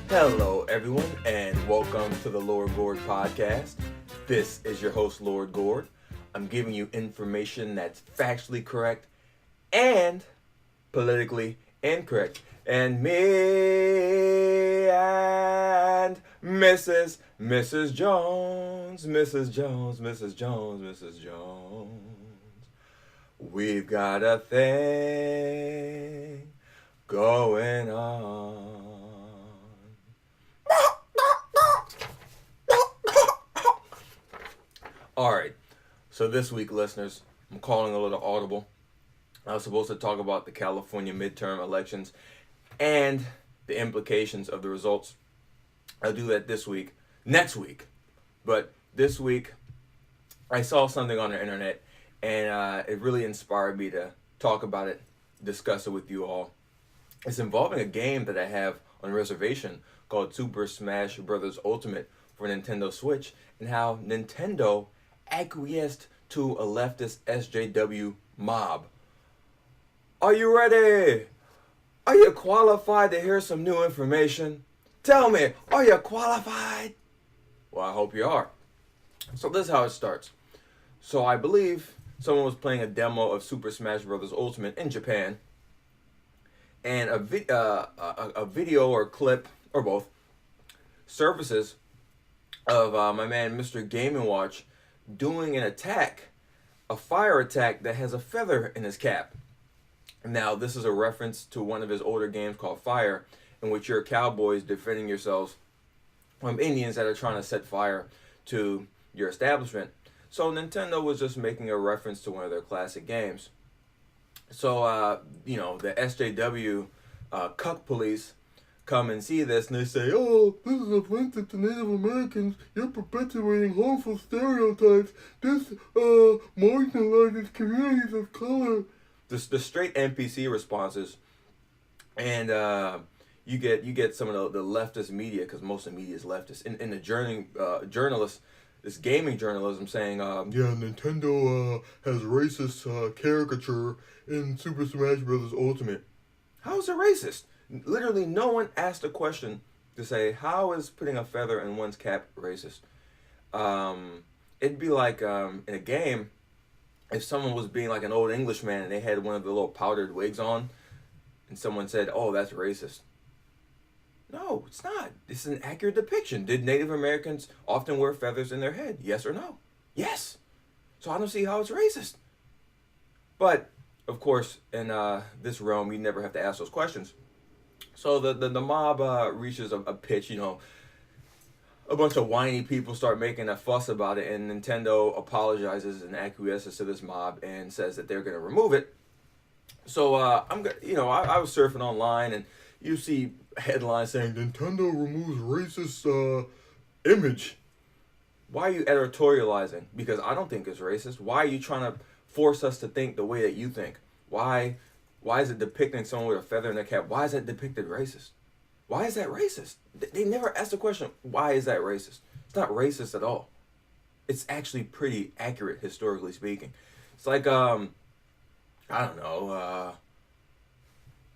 Hello, everyone, and welcome to the Lord Gord Podcast. This is your host, Lord Gord. I'm giving you information that's factually correct and politically incorrect. And me and Mrs. Jones, we've got a thing going on. Alright, so this week, listeners, I'm calling a little audible. I was supposed to talk about the California midterm elections and the implications of the results. I'll do that next week. But this week, I saw something on the internet, and it really inspired me to talk about it, discuss it with you all. It's involving a game that I have on reservation called Super Smash Bros. Ultimate for Nintendo Switch, and how Nintendo acquiesced to a leftist SJW mob. Are you ready? Are you qualified to hear some new information? Tell me, are you qualified? Well, I hope you are. So this is how it starts. So I believe someone was playing a demo of Super Smash Bros. Ultimate in Japan, and a video or clip, or both, surfaces of my man Mr. Game & Watch doing an attack, a fire attack that has a feather in his cap. Now, this is a reference to one of his older games called Fire, in which you're cowboys defending yourselves from Indians that are trying to set fire to your establishment. So Nintendo was just making a reference to one of their classic games. So, the SJW cuck police come and see this, and they say, "Oh, this is offensive to Native Americans. You're perpetuating harmful stereotypes. This marginalizes communities of color." The straight NPC responses, and you get some of the leftist media, because most of the media is leftist, and the journalists, this gaming journalism saying, yeah, Nintendo has racist caricature in Super Smash Bros. Ultimate. How is it racist? Literally, no one asked a question to say, how is putting a feather in one's cap racist? It'd be like in a game, if someone was being like an old Englishman and they had one of the little powdered wigs on, and someone said, "Oh, that's racist." No, it's not. It's an accurate depiction. Did Native Americans often wear feathers in their head? Yes or no? Yes. So I don't see how it's racist. But, of course, in this realm, you never have to ask those questions. So the mob reaches a pitch, a bunch of whiny people start making a fuss about it, and Nintendo apologizes and acquiesces to this mob and says that they're going to remove it. So I was surfing online, and you see headlines saying Nintendo removes racist image. Why are you editorializing? Because I don't think it's racist. Why are you trying to force us to think the way that you think? Why is it depicting someone with a feather in their cap? Why is that depicted racist? Why is that racist? They never asked the question, why is that racist? It's not racist at all. It's actually pretty accurate, historically speaking. It's like, I don't know,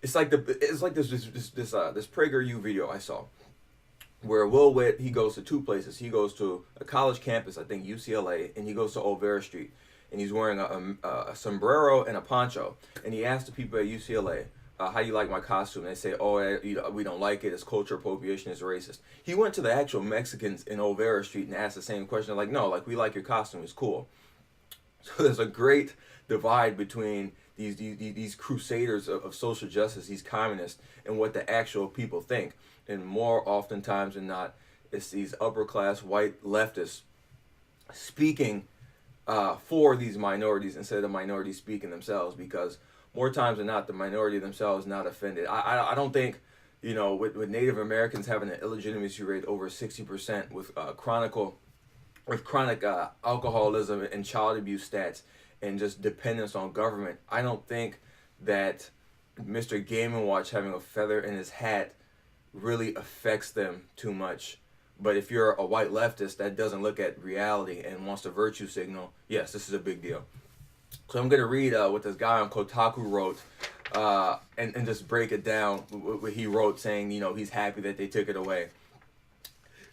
it's like this PragerU video I saw, where Will Witt, he goes to two places. He goes to a college campus, I think UCLA, and he goes to Olvera Street. And he's wearing a sombrero and a poncho. And he asked the people at UCLA, how do you like my costume? And they say, "Oh, we don't like it. It's culture appropriation. It's racist." He went to the actual Mexicans in Olvera Street and asked the same question. They're like, "No, we like your costume. It's cool." So there's a great divide between these crusaders of social justice, these communists, and what the actual people think. And more oftentimes than not, it's these upper class white leftists speaking for these minorities instead of the minorities speaking themselves, because more times than not, the minority themselves not offended. I don't think, with Native Americans having an illegitimacy rate over 60%, with chronic alcoholism and child abuse stats, and just dependence on government, I don't think that Mr. Game & Watch having a feather in his hat really affects them too much. But if you're a white leftist that doesn't look at reality and wants to virtue signal, yes, this is a big deal. So I'm going to read what this guy on Kotaku wrote and just break it down. What he wrote, saying, he's happy that they took it away.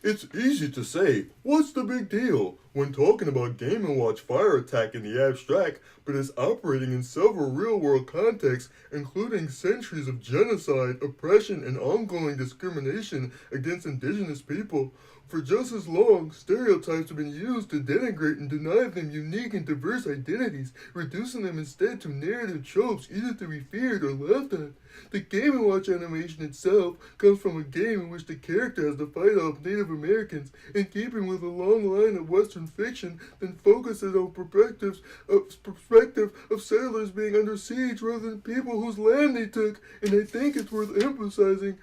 It's easy to say, what's the big deal, when talking about Game & Watch fire attack in the abstract, but is operating in several real-world contexts, including centuries of genocide, oppression, and ongoing discrimination against indigenous people. For just as long, stereotypes have been used to denigrate and deny them unique and diverse identities, reducing them instead to narrative tropes either to be feared or laughed at. The Game & Watch animation itself comes from a game in which the character has the fight off Native Americans, in keeping with a long line of Western fiction that focuses on perspective of settlers being under siege rather than people whose land they took, and I think it's worth emphasizing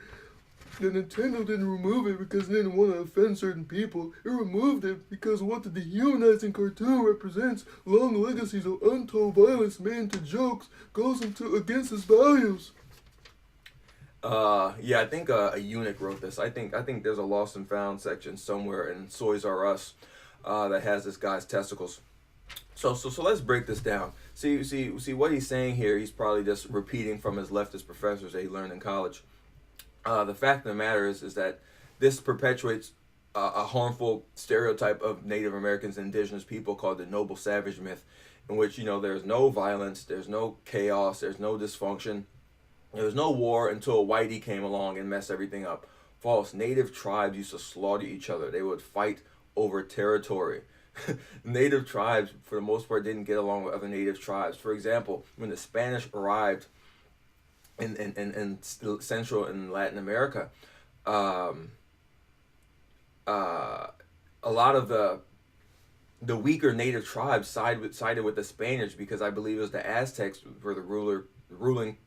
that Nintendo didn't remove it because it didn't want to offend certain people. It removed it because of what the dehumanizing cartoon represents, long legacies of untold violence made into jokes, goes against its values. I think a eunuch wrote this. I think there's a lost and found section somewhere in Toys R Us that has this guy's testicles. So let's break this down. See what he's saying here. He's probably just repeating from his leftist professors that he learned in college. The fact of the matter is that this perpetuates a harmful stereotype of Native Americans and indigenous people called the noble savage myth, in which there's no violence, there's no chaos, there's no dysfunction. There was no war until Whitey came along and messed everything up. False. Native tribes used to slaughter each other. They would fight over territory. Native tribes, for the most part, didn't get along with other native tribes. For example, when the Spanish arrived in Central and Latin America, a lot of the weaker native tribes sided with the Spaniards, because I believe it was the Aztecs were the ruling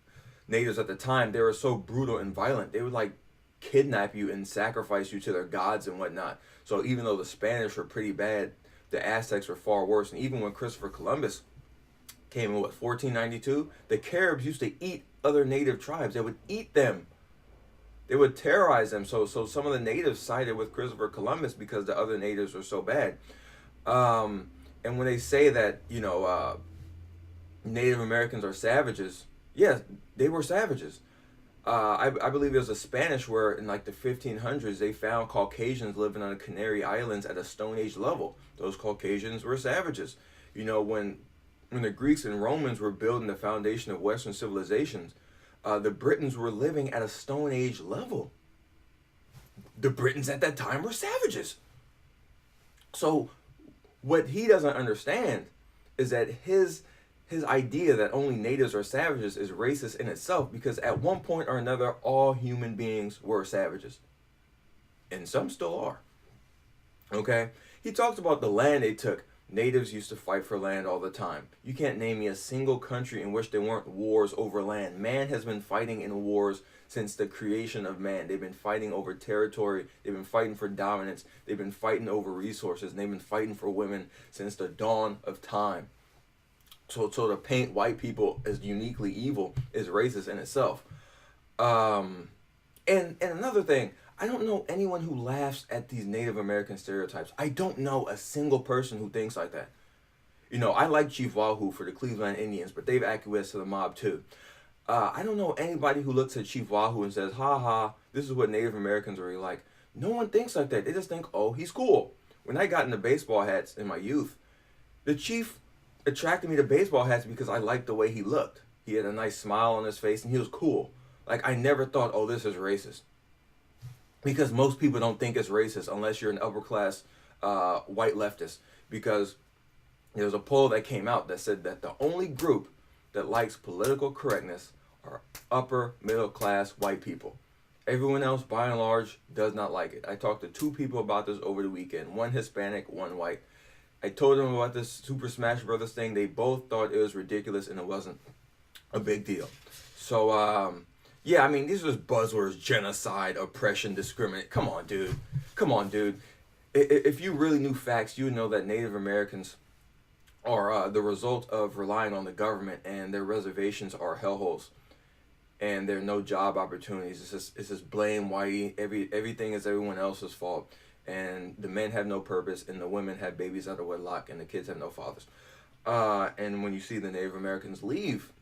natives at the time. They were so brutal and violent. They would kidnap you and sacrifice you to their gods and whatnot. So even though the Spanish were pretty bad, the Aztecs were far worse. And even when Christopher Columbus came in 1492, the Caribs used to eat other native tribes. They would eat them. They would terrorize them. So some of the natives sided with Christopher Columbus because the other natives were so bad. And when they say that Native Americans are savages, yes, they were savages. I believe it was the Spanish where in the 1500s they found Caucasians living on the Canary Islands at a Stone Age level. Those Caucasians were savages. When the Greeks and Romans were building the foundation of Western civilizations, the Britons were living at a Stone Age level. The Britons at that time were savages. So what he doesn't understand is that his idea that only natives are savages is racist in itself, because at one point or another, all human beings were savages. And some still are. Okay? He talks about the land they took. Natives used to fight for land all the time. You can't name me a single country in which there weren't wars over land. Man has been fighting in wars since the creation of man. They've been fighting over territory. They've been fighting for dominance. They've been fighting over resources. And they've been fighting for women since the dawn of time. So to paint white people as uniquely evil is racist in itself. And another thing, I don't know anyone who laughs at these Native American stereotypes. I don't know a single person who thinks like that. I like Chief Wahoo for the Cleveland Indians, but they've acquiesced to the mob too. I don't know anybody who looks at Chief Wahoo and says, ha ha, this is what Native Americans are really like. No one thinks like that. They just think, oh, he's cool. When I got into baseball hats in my youth, the Chief attracted me to baseball hats because I liked the way he looked. He had a nice smile on his face and he was cool. I never thought, oh, this is racist. Because most people don't think it's racist unless you're an upper class white leftist. Because there was a poll that came out that said that the only group that likes political correctness are upper middle class white people. Everyone else, by and large, does not like it. I talked to two people about this over the weekend. One Hispanic, one white. I told them about this Super Smash Brothers thing. They both thought it was ridiculous and it wasn't a big deal. So, these are just buzzwords: genocide, oppression, discriminate. Come on, dude. If you really knew facts, you would know that Native Americans are the result of relying on the government, and their reservations are hellholes. And there are no job opportunities. It's just blame whitey. Everything is everyone else's fault. And the men have no purpose, and the women have babies out of wedlock, and the kids have no fathers. And when you see the Native Americans leave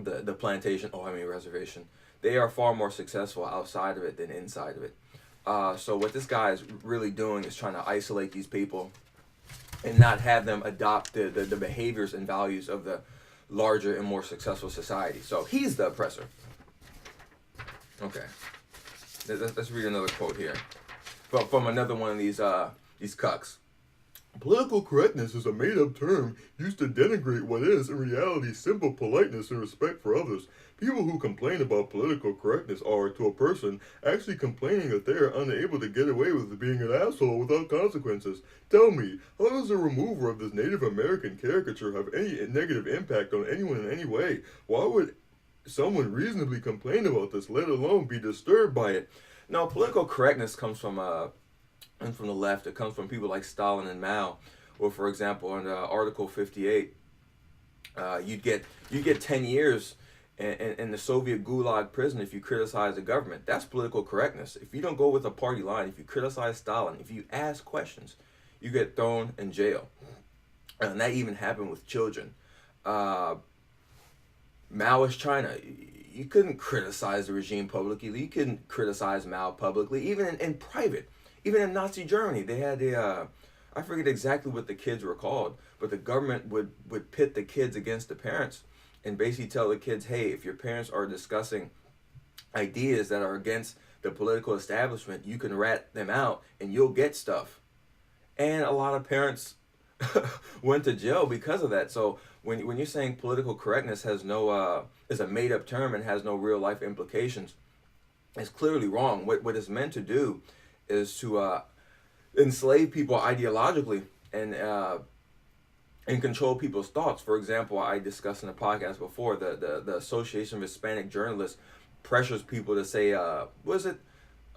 the plantation, reservation, they are far more successful outside of it than inside of it. So what this guy is really doing is trying to isolate these people and not have them adopt the behaviors and values of the larger and more successful society. So he's the oppressor. Okay. Let's read another quote here. From another one of these cucks. Political correctness is a made-up term used to denigrate what is, in reality, simple politeness and respect for others. People who complain about political correctness are, to a person, actually complaining that they are unable to get away with being an asshole without consequences. Tell me, how does the removal of this Native American caricature have any negative impact on anyone in any way? Why would someone reasonably complain about this, let alone be disturbed by it? No, political correctness comes from the left. It comes from people like Stalin and Mao. Or, for example, in Article 58, you'd get 10 years in the Soviet Gulag prison if you criticize the government. That's political correctness. If you don't go with a party line, if you criticize Stalin, if you ask questions, you get thrown in jail. And that even happened with children. Maoist China, you couldn't criticize the regime publicly. You couldn't criticize Mao publicly, even in private. Even in Nazi Germany, they had I forget exactly what the kids were called, but the government would pit the kids against the parents and basically tell the kids, hey, if your parents are discussing ideas that are against the political establishment, you can rat them out and you'll get stuff. And a lot of parents went to jail because of that. So when you're saying political correctness has is a made up term and has no real life implications, it's clearly wrong. What it's meant to do is to enslave people ideologically and control people's thoughts. For example, I discussed in the podcast before, the Association of Hispanic Journalists pressures people to say,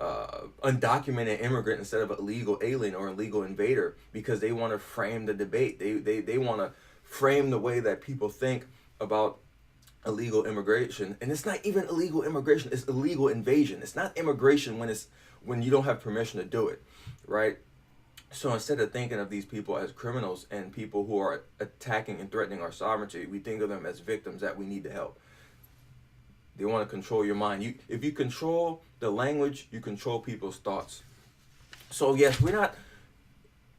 undocumented immigrant instead of illegal alien or illegal invader, because they want to frame the debate. They want to frame the way that people think about illegal immigration. And it's not even illegal immigration, it's illegal invasion. It's not immigration when you don't have permission to do it, right? So instead of thinking of these people as criminals and people who are attacking and threatening our sovereignty, we think of them as victims that we need to help. They want to control your mind. If you control the language, you control people's thoughts. So yes, we're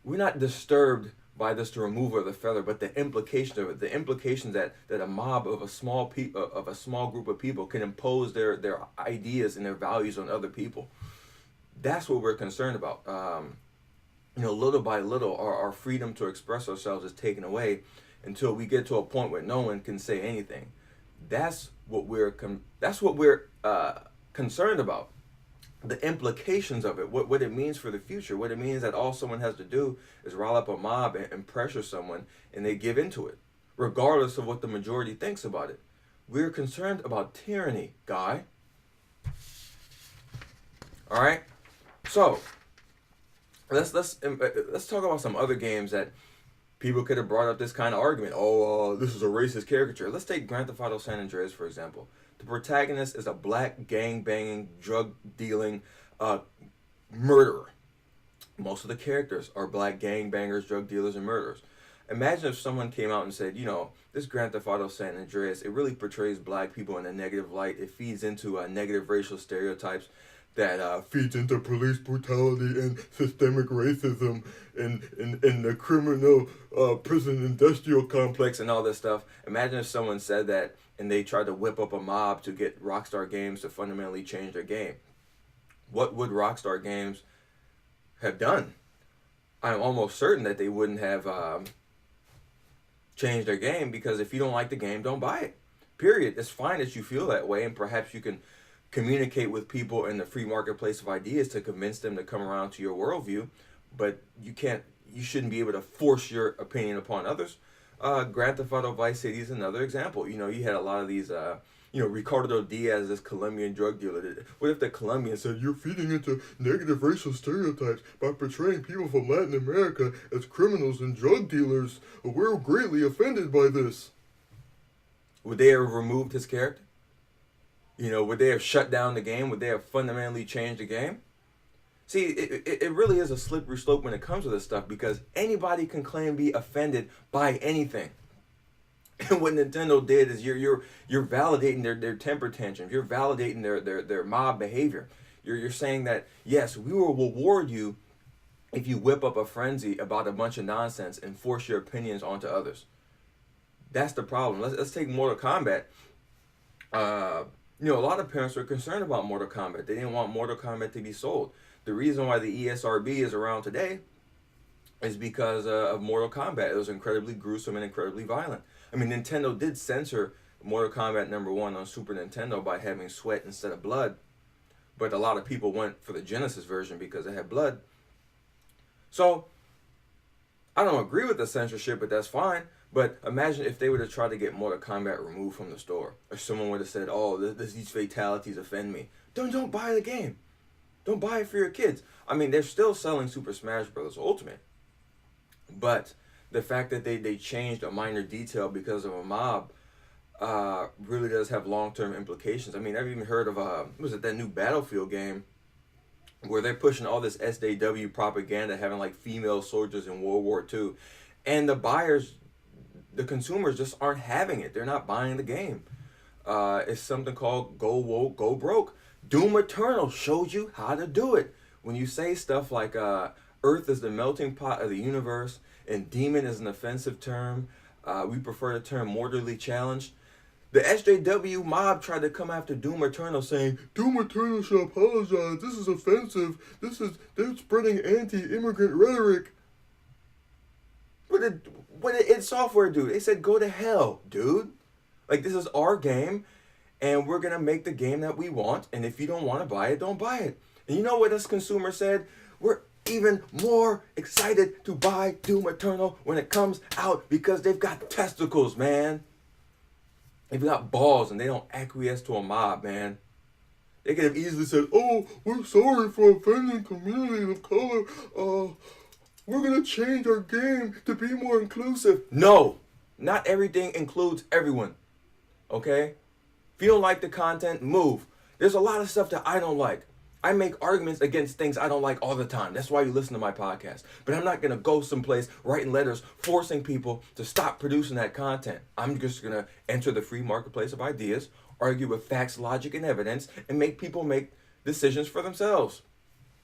not disturbed by this removal of the feather, but the implication of it, the implication that a mob of a small group of people can impose their ideas and their values on other people. That's what we're concerned about. Little by little, our freedom to express ourselves is taken away until we get to a point where no one can say anything. That's what we're concerned about. The implications of it, what it means for the future, what it means that all someone has to do is rile up a mob and pressure someone, and they give into it, regardless of what the majority thinks about it. We're concerned about tyranny, guy. All right. So let's talk about some other games that people could have brought up this kind of argument. This is a racist caricature. Let's take Grand Theft Auto San Andreas, for example. The protagonist is a black gang-banging, drug-dealing murderer. Most of the characters are black gang-bangers, drug dealers, and murderers. Imagine if someone came out and said, this Grand Theft Auto San Andreas, it really portrays black people in a negative light. It feeds into negative racial stereotypes that feeds into police brutality and systemic racism and the criminal prison industrial complex and all this stuff. Imagine if someone said that and they tried to whip up a mob to get Rockstar Games to fundamentally change their game. What would Rockstar Games have done? I'm almost certain that they wouldn't have changed their game, because if you don't like the game, don't buy it. Period. It's fine that you feel that way, and perhaps you can communicate with people in the free marketplace of ideas to convince them to come around to your worldview, but you shouldn't be able to force your opinion upon others. Grand Theft Auto Vice City is another example. You had a lot of these, Ricardo Diaz, this Colombian drug dealer. What if the Colombian said, "You're feeding into negative racial stereotypes by portraying people from Latin America as criminals and drug dealers. We're greatly offended by this." Would they have removed his character? Would they have shut down the game? Would they have fundamentally changed the game? See, it really is a slippery slope when it comes to this stuff, because anybody can claim to be offended by anything. And what Nintendo did is you're validating their temper tantrums. You're validating their mob behavior. You're saying that, yes, we will reward you if you whip up a frenzy about a bunch of nonsense and force your opinions onto others. That's the problem. Let's take Mortal Kombat. A lot of parents were concerned about Mortal Kombat. They didn't want Mortal Kombat to be sold. The reason why the ESRB is around today is because of Mortal Kombat. It was incredibly gruesome and incredibly violent. I mean, Nintendo did censor Mortal Kombat #1 on Super Nintendo by having sweat instead of blood. But a lot of people went for the Genesis version because it had blood. So, I don't agree with the censorship, but that's fine. But imagine if they would have tried to get Mortal Kombat removed from the store. Or someone would have said, oh, these fatalities offend me. Don't buy the game. Don't buy it for your kids. I mean, they're still selling Super Smash Bros. Ultimate. But the fact that they changed a minor detail because of a mob really does have long-term implications. I mean, I've even heard of, that new Battlefield game where they're pushing all this SJW propaganda, having like female soldiers in World War II. And the consumers just aren't having it. They're not buying the game. It's something called Go Woke, Go Broke. Doom Eternal shows you how to do it. When you say stuff like Earth is the melting pot of the universe and demon is an offensive term, we prefer the term mortally challenged. The SJW mob tried to come after Doom Eternal saying, Doom Eternal should apologize, this is offensive, they're spreading anti-immigrant rhetoric. What did id Software do? They said, go to hell, dude. Like, this is our game, and we're going to make the game that we want, and if you don't want to buy it, don't buy it. And you know what this consumer said? We're even more excited to buy Doom Eternal when it comes out because they've got testicles, man. They've got balls, and they don't acquiesce to a mob, man. They could have easily said, oh, we're sorry for offending community of color. We're going to change our game to be more inclusive. No, not everything includes everyone. Okay? If you don't like the content, move. There's a lot of stuff that I don't like. I make arguments against things I don't like all the time. That's why you listen to my podcast. But I'm not going to go someplace writing letters forcing people to stop producing that content. I'm just going to enter the free marketplace of ideas, argue with facts, logic, and evidence, and make people make decisions for themselves.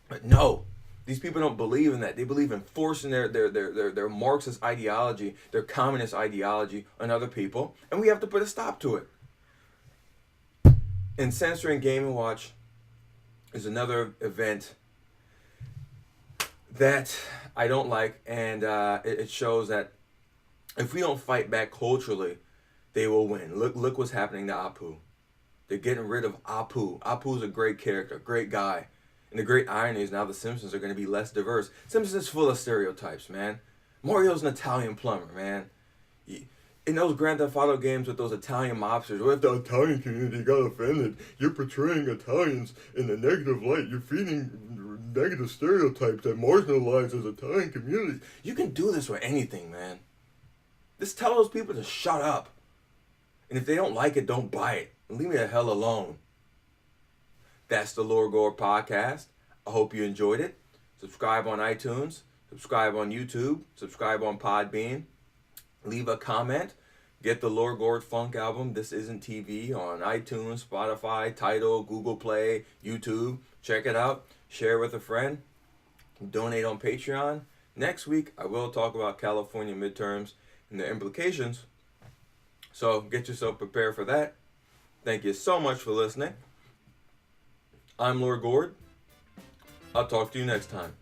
But no, these people don't believe in that. They believe in forcing their Marxist ideology, their communist ideology on other people, and we have to put a stop to it. And censoring Game & Watch is another event that I don't like, and it shows that if we don't fight back culturally, they will win. Look what's happening to Apu. They're getting rid of Apu. Apu's a great character, great guy. And the great irony is now the Simpsons are going to be less diverse. Simpsons is full of stereotypes, man. Mario's an Italian plumber, man. In those Grand Theft Auto games with those Italian mobsters, what if the Italian community got offended? You're portraying Italians in a negative light. You're feeding negative stereotypes that marginalize those Italian communities. You can do this with anything, man. Just tell those people to shut up. And if they don't like it, don't buy it. Leave me the hell alone. That's the Lord Gord Podcast. I hope you enjoyed it. Subscribe on iTunes. Subscribe on YouTube. Subscribe on Podbean. Leave a comment. Get the Lord Gord Funk album, This Isn't TV, on iTunes, Spotify, Tidal, Google Play, YouTube. Check it out. Share with a friend. Donate on Patreon. Next week, I will talk about California midterms and their implications. So get yourself prepared for that. Thank you so much for listening. I'm Lord Gord. I'll talk to you next time.